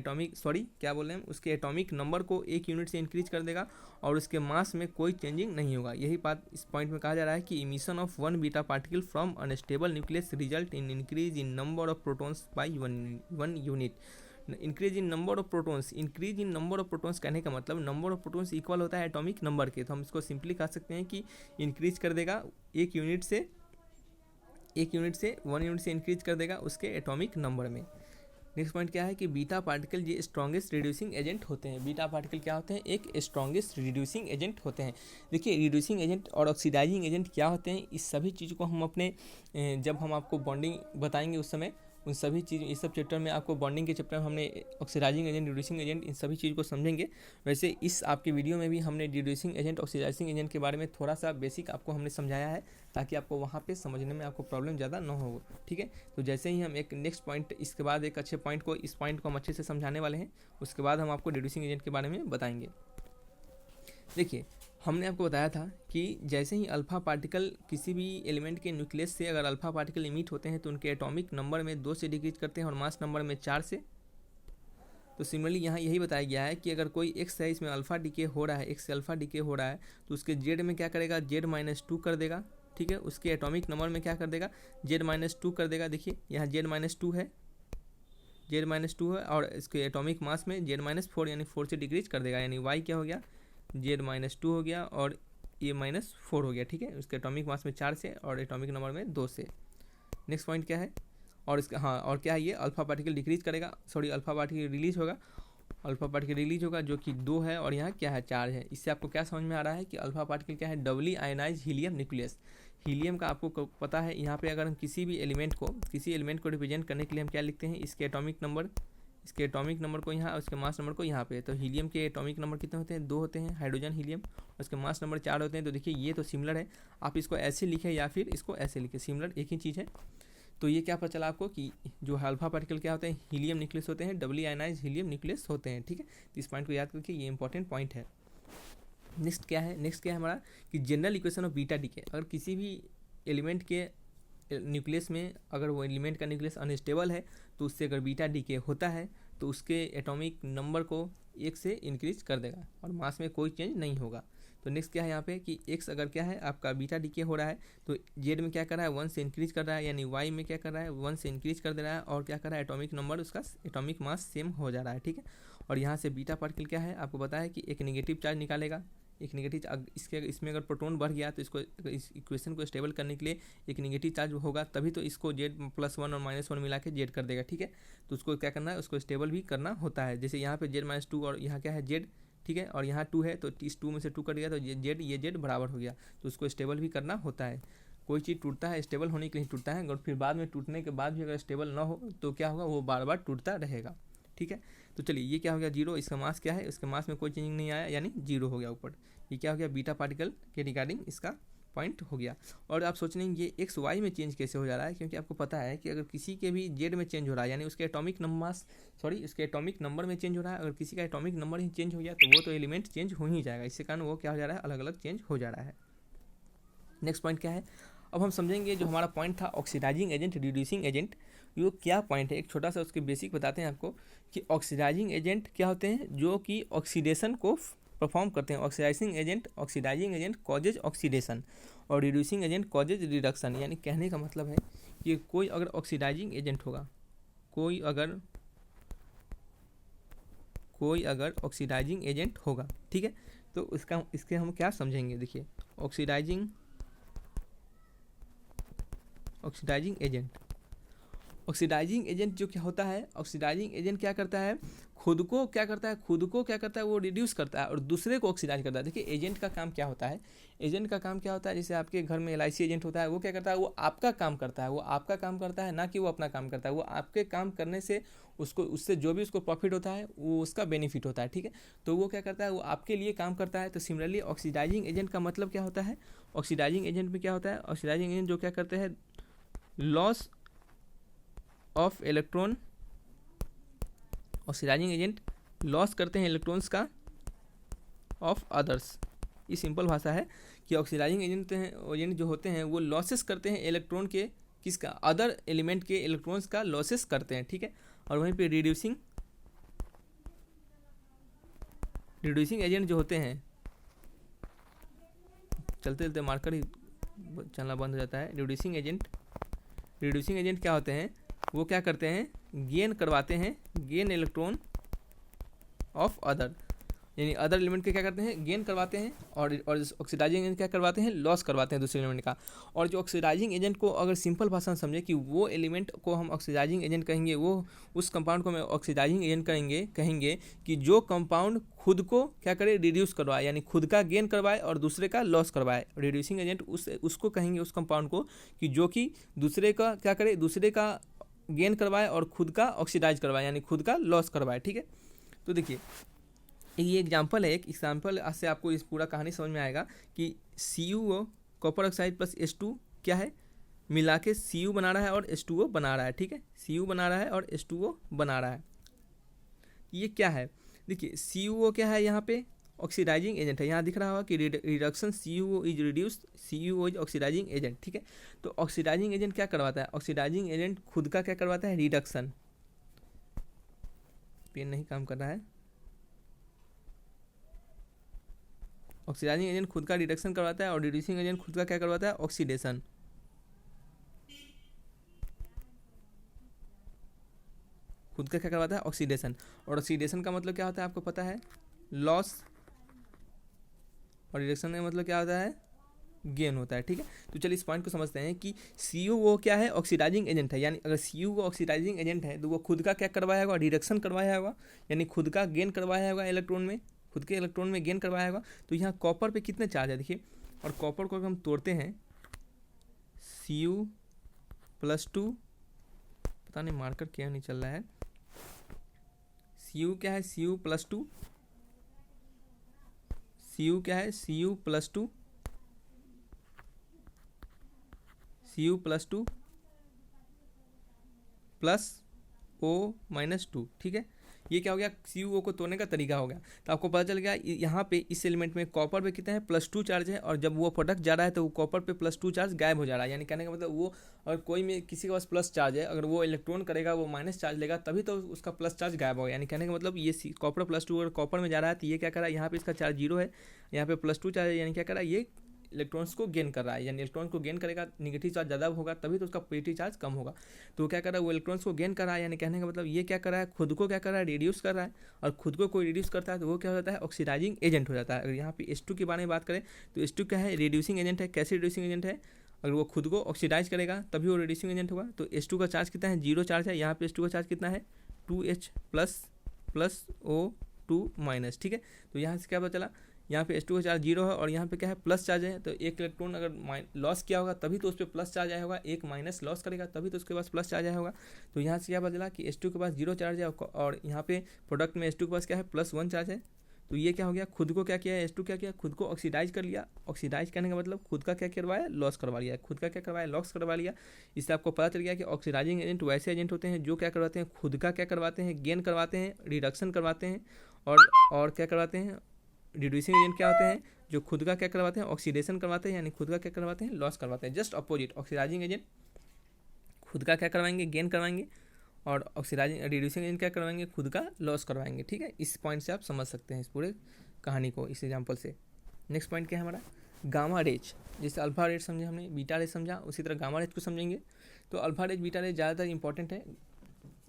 एटॉमिक नंबर को 1 यूनिट से इंक्रीज कर देगा और उसके मास में कोई चेंजिंग नहीं होगा। यही बात इस पॉइंट में कहा जा रहा है कि emission of 1 beta particle from unstable nucleus result in increase in number of protons by 1 unit. Increase in number of protons कहने का मतलब नंबर ऑफ प्रोटॉन्स इक्वल होता है एटॉमिक नंबर के, तो हम इसको सिंपली कह सकते हैं कि इंक्रीज कर देगा 1 यूनिट से 1 यूनिट से 1 यूनिट से इंक्रीज कर देगा उसके एटॉमिक नंबर में। नेक्स्ट पॉइंट क्या है कि बीटा पार्टिकल ये स्ट्रॉन्गेस्ट रिड्यूसिंग एजेंट होते हैं। बीटा पार्टिकल क्या होते हैं, एक स्ट्रॉन्गेस्ट रिड्यूसिंग एजेंट होते हैं। देखिए रिड्यूसिंग एजेंट और ऑक्सीडाइजिंग एजेंट क्या होते हैं, इस सभी चीज़ को हम अपने जब हम आपको बॉन्डिंग बताएंगे उस समय उन सभी चीज़, इस सब चैप्टर में आपको बॉन्डिंग के चैप्टर में हमने ऑक्सीडाइजिंग एजेंट, रिड्यूसिंग एजेंट, इन सभी चीज़ को समझेंगे। वैसे इस आपके वीडियो में भी हमने रिड्यूसिंग एजेंट, ऑक्सीडाइजिंग एजेंट के बारे में थोड़ा सा बेसिक आपको हमने समझाया है ताकि आपको वहाँ पे समझने में आपको प्रॉब्लम ज़्यादा ना हो, ठीक है। तो जैसे ही हम एक नेक्स्ट पॉइंट, इसके बाद एक अच्छे पॉइंट को, इस पॉइंट को हम अच्छे से समझाने वाले हैं, उसके बाद हम आपको रिड्यूसिंग एजेंट के बारे में बताएंगे। देखिए हमने आपको बताया था कि जैसे ही अल्फा पार्टिकल किसी भी एलिमेंट के न्यूक्लियस से अगर अल्फा पार्टिकल इमिट होते हैं तो उनके एटॉमिक नंबर में 2 से डिक्रीज करते हैं और मास नंबर में 4 से। तो सिमिलरली यहाँ यही बताया गया है कि अगर कोई एक्स है, इसमें अल्फा डीके हो रहा है, एक्स से अल्फा डीके हो रहा है, तो उसके जेड में क्या करेगा, Z-2 कर देगा, ठीक है, उसके एटॉमिक नंबर में क्या कर देगा, Z-2 कर देगा। देखिए यहाँ Z-2 है, Z-2 है, और इसके एटॉमिक मास में Z-4 यानी 4 से डिक्रीज कर देगा, यानी Y क्या हो गया, Z-2 हो गया और ये -4 हो गया। ठीक है, उसके एटॉमिक मास में 4 से और एटॉमिक नंबर में 2 से। नेक्स्ट पॉइंट क्या है, और इसका हाँ और क्या है, ये अल्फा पार्टिकल डिक्रीज करेगा, सॉरी अल्फा पार्टिकल रिलीज होगा, अल्फा पार्टिकल रिलीज होगा जो कि 2 है और यहाँ क्या है 4 है। इससे आपको क्या समझ में आ रहा है कि अल्फा पार्टिकल क्या है, डबली आयनाइज हीलियम न्यूक्लियस। हीलियम का आपको पता है, यहाँ पे अगर हम किसी भी एलिमेंट को रिप्रेजेंट करने के लिए हम क्या लिखते हैं, इसके एटॉमिक नंबर को यहाँ, उसके मास नंबर को यहाँ पे। तो हीलियम के एटॉमिक नंबर कितने होते हैं, 2 होते हैं, हाइड्रोजन हीलियम, उसके मास नंबर 4 होते हैं। तो देखिए ये तो सिमिलर है, आप इसको ऐसे लिखें या फिर इसको ऐसे लिखें, सिमिलर एक ही चीज़ है। तो ये क्या पता चला आपको कि जो अल्फा पार्टिकल क्या होते हैं, हीलियम न्यूक्लियस होते हैं, डबली आयनाइज हीलियम न्यूक्लियस होते हैं। ठीक है, तो इस पॉइंट को याद करके, ये इंपॉर्टेंट पॉइंट है। नेक्स्ट क्या है हमारा कि general equation of beta decay. अगर किसी भी एलिमेंट के न्यूक्लियस में अगर वो एलिमेंट का न्यूक्लियस अनस्टेबल है तो उससे अगर बीटा डीके होता है तो उसके एटॉमिक नंबर को 1 से इंक्रीज कर देगा और मास में कोई चेंज नहीं होगा। तो नेक्स्ट क्या है यहाँ पे कि x अगर क्या है आपका बीटा डीके हो रहा है तो z में क्या कर रहा है 1 से इंक्रीज कर रहा है, यानी y में क्या कर रहा है 1 से इंक्रीज कर दे रहा है, और क्या कर रहा है एटॉमिक नंबर उसका एटॉमिक मास सेम हो जा रहा है। ठीक है, और यहाँ से बीटा पार्टिकल क्या है आपको पता है कि एक नेगेटिव चार्ज निकालेगा, एक नेगेटिव इसमें अगर प्रोटॉन बढ़ गया तो इसको इस इक्वेशन को स्टेबल करने के लिए एक नेगेटिव चार्ज होगा, तभी तो इसको Z+1 और -1 मिला के Z कर देगा। ठीक है, तो उसको क्या करना है, उसको स्टेबल भी करना होता है। जैसे यहाँ पे Z-2 और यहाँ क्या है Z, ठीक है, और यहाँ 2 है तो इस 2 में से 2 कट गया तो ये Z बराबर हो गया, तो उसको स्टेबल भी करना होता है। कोई चीज़ टूटता है स्टेबल होने के लिए टूटता है, और फिर बाद में टूटने के बाद भी अगर स्टेबल ना हो तो क्या होगा, वो बार बार टूटता रहेगा। ठीक है, तो चलिए ये क्या हो गया 0, इसका मास क्या है, इसके मास में कोई चेंजिंग नहीं आया यानी 0 हो गया ऊपर। ये क्या हो गया, बीटा पार्टिकल के रिगार्डिंग इसका पॉइंट हो गया। और आप सोच रहे हैं ये एक्स वाई में चेंज कैसे हो जा रहा है, क्योंकि आपको पता है कि अगर किसी के भी जेड में चेंज हो रहा है यानी उसके एटॉमिक नंबर में चेंज हो रहा है, अगर किसी का एटॉमिक नंबर ही चेंज हो गया तो वो तो एलिमेंट चेंज हो ही जाएगा, इसके कारण वो क्या हो जा रहा है, अलग अलग चेंज हो जा रहा है। नेक्स्ट पॉइंट क्या है, अब हम समझेंगे जो हमारा पॉइंट था ऑक्सीडाइजिंग एजेंट, रिड्यूसिंग एजेंट, ये क्या पॉइंट है, एक छोटा सा उसके बेसिक बताते हैं आपको कि ऑक्सीडाइजिंग एजेंट क्या होते हैं, जो कि ऑक्सीडेशन को परफॉर्म करते हैं। ऑक्सीडाइजिंग एजेंट कॉजेज ऑक्सीडेशन और रिड्यूसिंग एजेंट कॉजेज रिडक्शन। यानी कहने का मतलब है कि कोई अगर ऑक्सीडाइजिंग एजेंट होगा, कोई अगर ऑक्सीडाइजिंग एजेंट होगा, ठीक है, तो इसके हम क्या समझेंगे। देखिए ऑक्सीडाइजिंग एजेंट जो क्या होता है, ऑक्सीडाइजिंग एजेंट क्या करता है, खुद को क्या करता है वो रिड्यूस करता है और दूसरे को ऑक्सीडाइज करता है। देखिए एजेंट का काम क्या होता है, जैसे आपके घर में LIC एजेंट होता है, वो क्या करता है, वो आपका काम करता है, ना कि वो अपना काम करता है। वो आपके काम करने से उससे जो भी उसको प्रॉफिट होता है वो उसका बेनिफिट होता है। ठीक है, तो वो क्या करता है, वो आपके लिए काम करता है। तो सिमिलरली ऑक्सीडाइजिंग एजेंट का मतलब क्या होता है, ऑक्सीडाइजिंग एजेंट में क्या होता है, ऑक्सीडाइजिंग एजेंट जो क्या करते हैं, loss of electron, oxidising agent loss करते हैं इलेक्ट्रॉन्स का ऑफ अदर्स। ये सिंपल भाषा है कि ऑक्सीडाइजिंग एजेंट जो होते हैं वो लॉसेस करते हैं इलेक्ट्रॉन के, किसका, अदर एलिमेंट के इलेक्ट्रॉन्स का लॉसेस करते हैं। ठीक है, और वहीं पे रिड्यूसिंग एजेंट जो होते हैं, चलते चलते मार्कर ही चलना बंद हो जाता है। रिड्यूसिंग एजेंट क्या होते हैं, वो क्या करते हैं, गेन इलेक्ट्रॉन ऑफ अदर, यानी अदर एलिमेंट के क्या करते हैं, गेन करवाते हैं, और ऑक्सीडाइजिंग एजेंट क्या करवाते हैं, लॉस करवाते हैं दूसरे एलिमेंट का। और जो ऑक्सीडाइजिंग एजेंट को अगर सिंपल भाषा में समझे कि वो एलिमेंट को हम ऑक्सीडाइजिंग एजेंट कहेंगे, वो उस कंपाउंड को हम ऑक्सीडाइजिंग एजेंट कहेंगे कि जो कंपाउंड खुद को क्या करे, रिड्यूस करवाए, यानी खुद का गेन करवाए और दूसरे का लॉस करवाए। रिड्यूसिंग एजेंट उसको कहेंगे, उस कंपाउंड को, कि जो कि दूसरे का क्या करे, दूसरे का गेन करवाए और खुद का ऑक्सीडाइज करवाए, यानी खुद का लॉस करवाए। ठीक है, तो देखिए ये एग्जाम्पल है, एक एग्जाम्पल से आपको इस पूरा कहानी समझ में आएगा कि CuO copper oxide plus H2 क्या है, मिला के Cu बना रहा है और H2O बना रहा है। ठीक है, Cu बना रहा है और H2O बना रहा है। ये क्या है, देखिए CuO क्या है, यहाँ पे ऑक्सीडाइजिंग एजेंट है, यहाँ दिख रहा होगा कि reduction CuO is reduce, CuO is oxidising agent. ठीक है, तो ऑक्सीडाइजिंग एजेंट क्या करवाता है, ऑक्सीडाइजिंग एजेंट खुद का क्या करवाता है, रिडक्शन। पेन नहीं काम कर रहा है, ऑक्सीडाइजिंग एजेंट खुद का रिडक्शन करवाता है और रिड्यूसिंग एजेंट खुद का क्या करवाता है, ऑक्सीडेशन। खुद का क्या करवाता है, ऑक्सीडेशन। और ऑक्सीडेशन का मतलब क्या होता है आपको पता है, लॉस, और रिडक्शन का मतलब क्या होता है, गेन होता है। ठीक है, तो चलिए इस पॉइंट को समझते हैं कि सी वो क्या है, ऑक्सीडाइजिंग एजेंट है। यानी अगर सी वो ऑक्सीडाइजिंग एजेंट है तो वो खुद का क्या करवाया होगा, रिडक्शन करवाया होगा, यानी खुद का गेन करवाया होगा इलेक्ट्रॉन में, खुद के इलेक्ट्रॉन में गेन करवाया होगा। तो यहाँ कॉपर पे कितने चार्ज है देखिए, और कॉपर को अगर हम तोड़ते हैं Cu+2, पता नहीं मार्कर क्या नहीं चल रहा है, Cu क्या है, Cu+2, Cu क्या है, Cu+2, Cu+2 प्लस O-2। ठीक है, ये क्या हो गया, CuO को तोड़ने का तरीका हो गया। तो आपको पता चल गया यहाँ पे इस एलिमेंट में कॉपर पे कितना है, +2 चार्ज है, और जब वो प्रोडक्ट जा रहा है तो वो कॉपर पे +2 चार्ज गायब हो जा रहा है। यानी कहने का मतलब वो, अगर कोई में किसी के पास प्लस चार्ज है, अगर वो इलेक्ट्रॉन करेगा वो माइनस चार्ज लेगा, तभी तो उसका प्लस चार्ज गायब होगा। यानी कहने का मतलब ये कॉपर +2 अगर कॉपर में जा रहा है तो ये क्या कर रहा है, यहाँ पे इसका चार्ज 0 है, यहाँ पे +2 चार्ज है, यानी क्या कर रहा है, ये इलेक्ट्रॉन्स को गेन कर रहा है। यानी इलेक्ट्रॉन को गेन करेगा, निगेटिव चार्ज ज़्यादा होगा तभी तो उसका पॉजिटिव चार्ज कम होगा। तो क्या कर रहा है, वो इलेक्ट्रॉन्स को गेन कर रहा है। यानी कहने का मतलब ये क्या कर रहा है, खुद को क्या कर रहा है, रिड्यूस कर रहा है। और खुद को कोई रिड्यूस करता है तो वो क्या हो जाता है, ऑक्सीडाइजिंग एजेंट हो जाता है। अगर यहाँ पे H2 के बारे में बात करें तो H2 क्या है, रिड्यूसिंग एजेंट है। कैसे रिड्यूसिंग एजेंट है, अगर वो खुद को ऑक्सीडाइज करेगा तभी वो रिड्यूसिंग एजेंट होगा। तो H2 का चार्ज कितना है, 0 चार्ज है। यहाँ पे H2 का चार्ज कितना है, 2H प्लस O2-। ठीक है, तो यहाँ से क्या पता चला, यहाँ पे H2 का चार्ज 0 है और यहाँ पे क्या है, प्लस चार्ज है। तो एक इलेक्ट्रॉन अगर लॉस किया होगा तभी तो उस पर प्लस चार्ज आया होगा, एक माइनस लॉस करेगा तभी तो उसके पास प्लस चार्ज आया होगा। तो यहाँ से क्या पता चला कि H2 के पास 0 चार्ज है, और यहाँ पे प्रोडक्ट में H2 के पास क्या है, +1 चार्ज है। तो ये क्या हो गया, खुद को क्या किया है, H2 क्या किया, खुद को ऑक्सीडाइज कर लिया। ऑक्सीडाइज करने का मतलब खुद का क्या करवाया, लॉस करवा लिया। खुद का क्या करवाया, लॉस करवा लिया। इससे आपको पता चल गया कि ऑक्सीडाइजिंग एजेंट वैसे एजेंट होते हैं जो क्या करवाते हैं, खुद का क्या करवाते हैं, गेन करवाते हैं, रिडक्शन करवाते हैं, और क्या करवाते हैं, रिड्यूसिंग एजेंट क्या होते हैं, जो खुद का क्या करवाते हैं, ऑक्सीडेशन करवाते हैं, यानी खुद का क्या करवाते हैं, लॉस करवाते हैं। जस्ट अपोजिट, ऑक्सीडाइजिंग एजेंट खुद का क्या करवाएंगे, गेन करवाएंगे, और ऑक्सीडाइजिंग रिड्यूसिंग एजेंट क्या करवाएंगे, खुद का लॉस करवाएंगे। ठीक है, इस पॉइंट से आप समझ सकते हैं इस पूरे कहानी को, इस एग्जाम्पल से। नेक्स्ट पॉइंट क्या है हमारा, गामा रेज। जैसे अल्फा रेज समझे हमने, बीटा रेज समझा, उसी तरह गामा रेज को समझेंगे। तो अल्फा रेज बीटा रेज ज़्यादातर इंपॉर्टेंट है,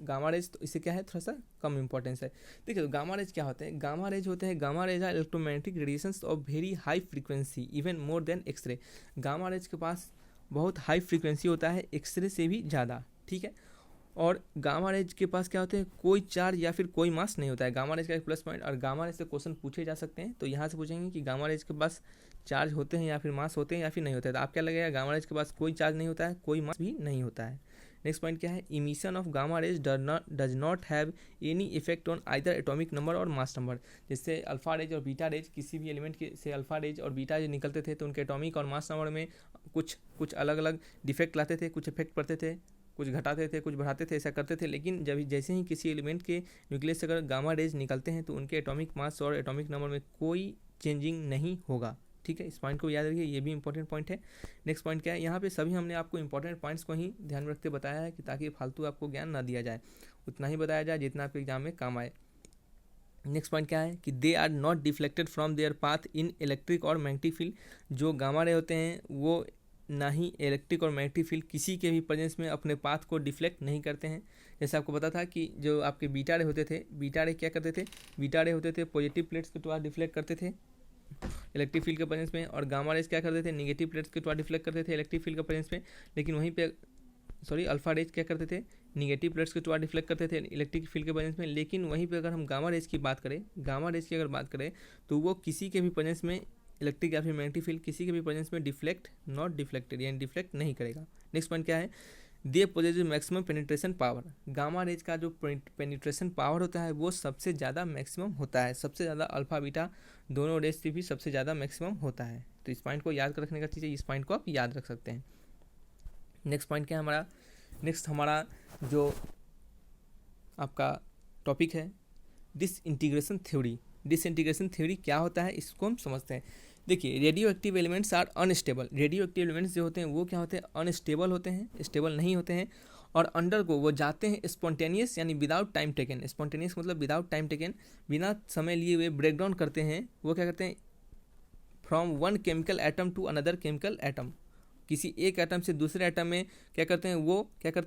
गामा रेज तो इससे क्या है, थोड़ा सा कम इंपॉर्टेंस है। देखिए तो गामा रेज क्या होते हैं, गामा रेज होते हैं, gamma rays are electromagnetic radiations of very high frequency even more than x ray. Gamma rays के पास बहुत हाई फ्रीक्वेंसी होता है, एक्सरे से भी ज़्यादा। ठीक है, और गामा रेज के पास क्या होते हैं, कोई चार्ज या फिर कोई मास नहीं होता है। गामा रेज का एक प्लस पॉइंट, और गामा रेज से क्वेश्चन पूछे जा सकते हैं। तो यहाँ से पूछेंगे कि गामा रेज के पास चार्ज होते हैं या फिर मास होते हैं या फिर नहीं होते हैं। तो आप क्या लगेगा, गामा रेज के पास कोई चार्ज नहीं होता है, कोई मास भी नहीं होता है। नेक्स्ट पॉइंट क्या है, emission of gamma rays does not have any effect on either atomic number और मास नंबर। जैसे अल्फा रेज और बीटा रेज, किसी भी एलिमेंट के से अल्फा रेज और बीटा रेज निकलते थे तो उनके एटॉमिक और मास नंबर में कुछ अलग अलग डिफेक्ट लाते थे, कुछ इफेक्ट पड़ते थे, कुछ घटाते थे, कुछ बढ़ाते थे, ऐसा करते थे। लेकिन जब जैसे ही किसी एलिमेंट के न्यूक्लियस से अगर गामा रेज निकलते हैं तो उनके एटॉमिक मास और एटॉमिक नंबर में कोई चेंजिंग नहीं होगा। ठीक है, इस पॉइंट को याद रखिए, ये भी इंपॉर्टेंट पॉइंट है। नेक्स्ट पॉइंट क्या है, यहाँ पे सभी हमने आपको इंपॉर्टेंट पॉइंट्स को ही ध्यान में रखते बताया है कि ताकि फालतू आपको ज्ञान ना दिया जाए, उतना ही बताया जाए जितना आपके एग्जाम में काम आए। नेक्स्ट पॉइंट क्या है कि they are not deflected from their path in electric और मैग्नेटिक फील्ड। जो गामा रे होते हैं वो ना ही इलेक्ट्रिक और मैग्नेटिक फील्ड किसी के भी प्रेजेंस में अपने पाथ को डिफ्लेक्ट नहीं करते हैं। जैसे आपको पता था कि जो आपके बीटा रे होते थे, बीटा रे क्या करते थे, बीटा रे होते थे पॉजिटिव प्लेट्स के द्वारा डिफ्लेक्ट करते थे इलेक्ट्रिक फील्ड के प्रेजेंस में, और गामा रेज क्या करते थे, नेगेटिव प्लेट्स के द्वारा डिफ्लेक्ट करते थे इलेक्ट्रिक फील्ड के प्रेजेंस में। लेकिन वहीं पे अल्फा रेज क्या करते थे, निगेटिव प्लेट्स के द्वारा डिफ्लेक्ट करते थे इलेक्ट्रिक फील्ड के प्रेजेंस में। लेकिन वहीं पे अगर हम गामा रेज की बात करें, गामा रेज की अगर बात करें तो वो किसी के भी प्रेजेंस में इलेक्ट्रिक या फिर मैग्नेटिक फील्ड किसी के भी प्रेजेंस में डिफ्लेक्ट नॉट डिफ्लेक्टेड, यानी डिफ्लेक्ट नहीं करेगा। नेक्स्ट पॉइंट क्या है, they possess maximum penetration power. Gamma rays का जो पेनिट्रेशन पावर होता है वो सबसे ज़्यादा मैक्सिमम होता है, सबसे ज़्यादा अल्फा बीटा दोनों रेज से भी सबसे ज़्यादा मैक्सिमम होता है। तो इस पॉइंट को याद कर रखने का चीज़ है, इस पॉइंट को आप याद रख सकते हैं। नेक्स्ट पॉइंट क्या है हमारा, नेक्स्ट हमारा जो आपका टॉपिक है डिसइंटीग्रेशन थ्योरी। डिसइंटीग्रेशन थ्योरी क्या होता है इसको हम समझते हैं। देखिए radio active elements are unstable. Radio active elements जो होते हैं वो क्या होते हैं, अनस्टेबल होते हैं, स्टेबल नहीं होते हैं। और अंडर को वो जाते हैं स्पॉन्टेनियस यानी विदाउट टाइम टेकन। स्पॉन्टेनियस मतलब विदाउट टाइम टेकन, बिना समय लिए हुए ब्रेक डाउन करते हैं। वो क्या करते हैं, from one chemical atom to another chemical atom. किसी एक एटम से दूसरे एटम में क्या करते हैं,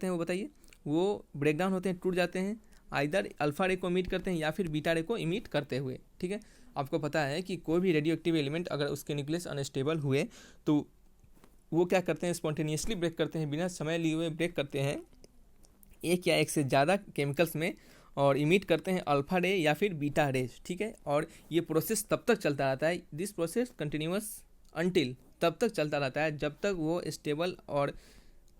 वो बताइए, वो ब्रेक डाउन होते हैं, टूट जाते हैं, आइदर अल्फा रे को इमिट करते हैं या फिर बीटा रे को इमिट करते हुए। ठीक है, आपको पता है कि कोई भी रेडियो एक्टिव एलिमेंट अगर उसके न्यूक्लियस अनस्टेबल हुए तो वो क्या करते हैं, स्पॉन्टेनियसली ब्रेक करते हैं, बिना समय लिए हुए ब्रेक करते हैं एक या एक से ज़्यादा केमिकल्स में और इमिट करते हैं अल्फा रे या फिर बीटा रेज। ठीक है, और ये प्रोसेस तब तक चलता रहता है, दिस प्रोसेस कंटिन्यूअस अनटिल, तब तक चलता रहता है जब तक वो स्टेबल और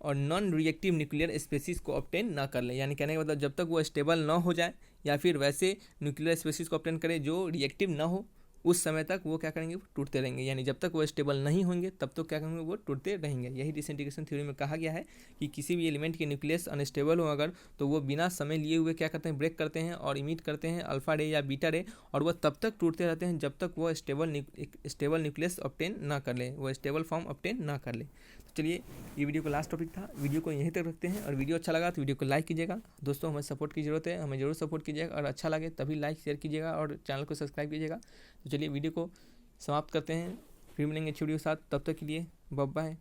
नॉन रिएक्टिव न्यूक्लियर स्पेसीज को ऑब्टेन ना कर ले। यानी कहने का मतलब जब तक वो स्टेबल ना हो जाए या फिर वैसे न्यूक्लियर स्पेसीज को ऑब्टेन करे जो रिएक्टिव ना हो, उस समय तक वो क्या करेंगे, वो टूटते रहेंगे। यानी जब तक वो स्टेबल नहीं होंगे तब तक क्या करेंगे, वो टूटते रहेंगे। यही डिसइंटीग्रेशन थ्योरी में कहा गया है कि किसी भी एलिमेंट के न्यूक्लियस अनस्टेबल हो अगर, तो वो बिना समय लिए हुए क्या करते हैं, ब्रेक करते हैं और इमिट करते हैं अल्फा रे या बीटा रे, और वो तब तक टूटते रहते हैं जब तक वो स्टेबल न्यूक्लियस ऑब्टेन ना कर ले, वो स्टेबल फॉर्म ऑब्टेन ना कर ले। चलिए, ये वीडियो का लास्ट टॉपिक था, वीडियो को यहीं तक रखते हैं। और वीडियो अच्छा लगा तो वीडियो को लाइक कीजिएगा। दोस्तों, हमें सपोर्ट की ज़रूरत है, हमें ज़रूर सपोर्ट कीजिएगा, और अच्छा लगे तभी लाइक शेयर कीजिएगा और चैनल को सब्सक्राइब कीजिएगा। तो चलिए वीडियो को समाप्त करते हैं, फिर मिलेंगे अच्छी वीडियो के साथ, तब तक के लिए बाय बाय।